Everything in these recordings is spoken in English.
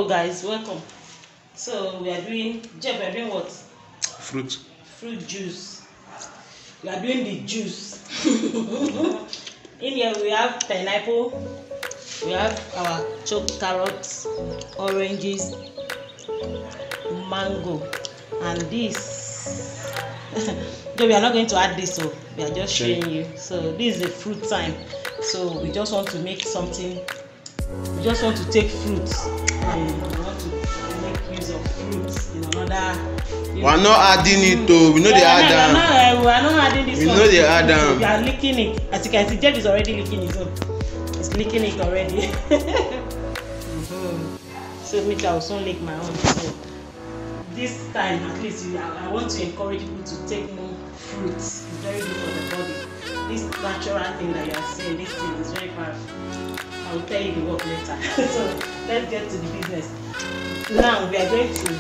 Hello guys, welcome. So we are doing, Jeff, we are doing what? Fruit Juice. We are doing the juice. In here we have pineapple, we have our chopped carrots, oranges, mango, and this. So we are not going to add this, so we are just showing you. So this is the fruit time. So we just want to make something. We just want to take fruits and we want to make use of fruits in another. We are not adding it though. We know they add them. We are not adding this. We know they add them. We are licking it. As you can see, Jeff is already licking his own. He's licking it already. So me too, I will soon lick my own. So this time, at least, I want to encourage people to take more fruits. It's very good for the body. This natural thing that you are saying, this thing is very powerful. I will tell you the work later. So let's get to the business. Now we are going to.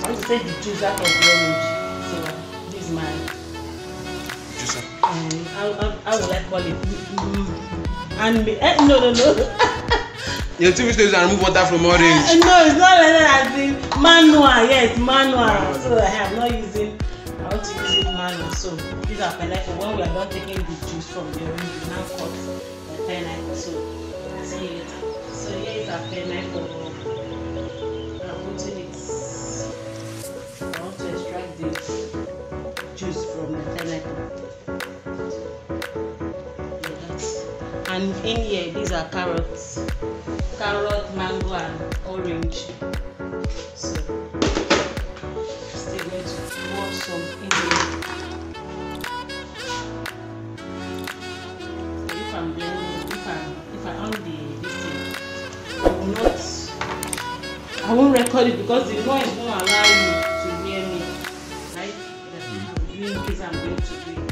I want to take the juice out of the orange. So this is my juicer. How will I call it? And no. Your TV stays and remove water from orange. No, it's not like that. As in manual. Yes, manual. So I am not using. I want to use it manual. So these are pineapple. When we are done taking the juice from the orange, we now cut the pineapple. So see you later. So here is our pineapple. I'm putting it. I want to extract the juice from the pineapple. And in here, these are carrots. Carrot, mango, and orange. So still going to pour some in here. So if I'm blending, if I on this thing, I won't record it because the noise won't allow you to hear me, right? In case I'm going to do it.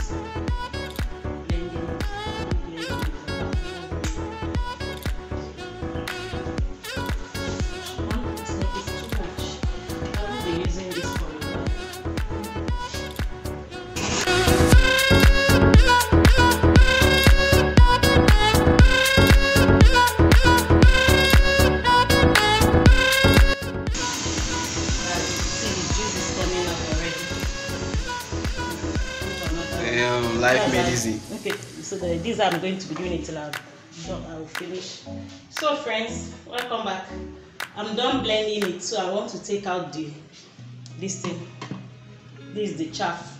Life made easy. Okay, so these I'm going to be doing it till I will finish. So friends, welcome back. I'm done blending it, so I want to take out this thing. This is the chaff.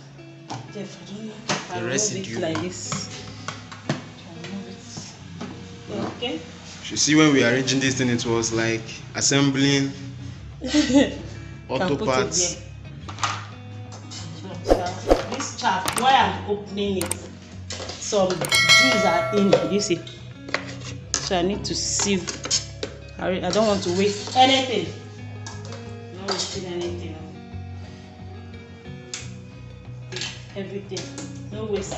Jeff, I don't know if I remove it like this. Okay. You see, when we arranging this thing, it was like assembling auto parts. This chaff, while I'm opening it, some juice are in it, you see. So I need to sieve. I don't want to waste anything. Not wasting anything. Everything. No waste.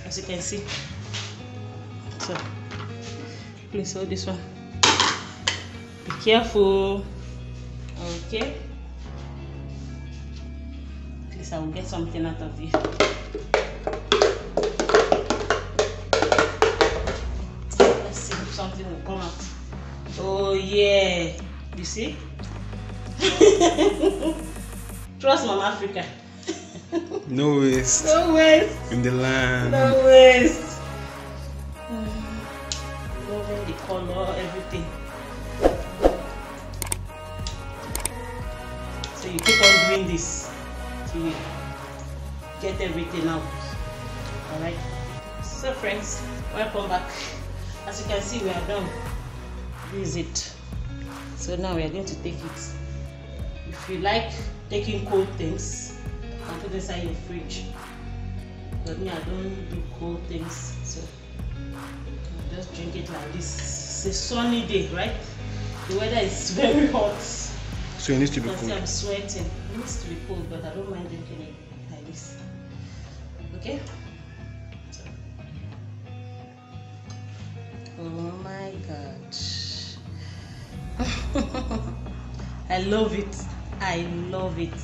As you can see. So please hold this one. Be careful. Okay. I will get something out of you. Let's see if something will come out. Oh yeah, you see? Trust Mama Africa. No waste. No waste. In the land. No waste. The color, everything. So you keep on doing this. Get everything out. Alright, so friends, welcome back. As you can see, we are done. This is it. So now we are going to take it. If you like taking cold things, you can put inside your fridge, but me, I don't do cold things, so I'll just drink it like this. It's a sunny day, right? The weather is very hot. So it needs to be cold. I'm sweating. It needs to be cold, but I don't mind drinking it like this. Okay? So. Oh my God. I love it. I love it.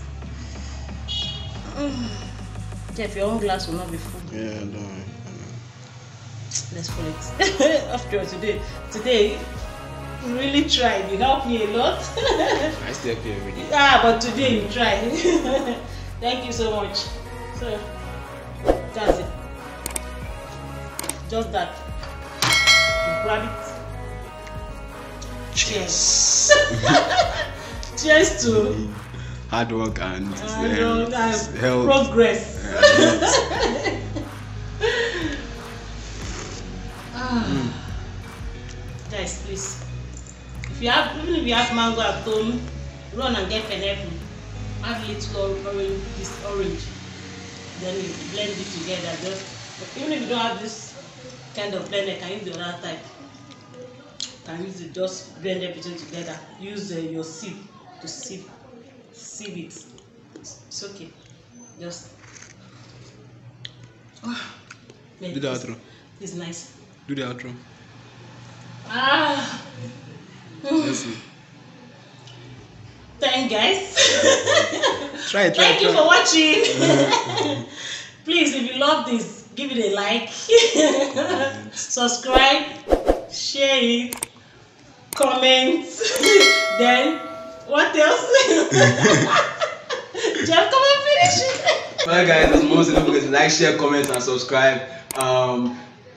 Jeff, your own glass will not be full. Yeah, I know. Let's call it. After all, today You really tried. You helped me a lot. I still help you every day. Ah, but today you tried. Thank you so much. So that's it. Just that. You grab it. Cheers. Cheers to hard work and health. Progress. Guys, please. Even if you have mango at home, run and get pineapple. Add little orange. Then you blend it together. Even if you don't have this kind of blender, you can use the other type. You can use it, just blend everything together. Use your sieve to sieve it. It's okay. Just do the outro. It's nice. Do the outro. Let's see. Thank guys. Try. Thank you for watching. Please, if you love this, give it a like, subscribe, share it, comment. Then what else? Jeff, come and finish it. Alright guys, as most don't forget to like, share, comment and subscribe.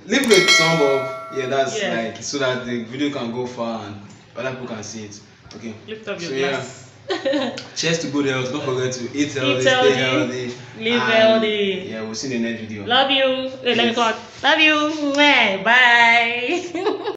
Leave a thumb up. Yeah, that's like so that the video can go far and other people can see it. Okay. Lift up your glass. Cheers to good health. Don't forget to eat healthy, stay healthy, live healthy. Yeah, we'll see you in the next video. Love you. Wait, let me call. Love you. Bye.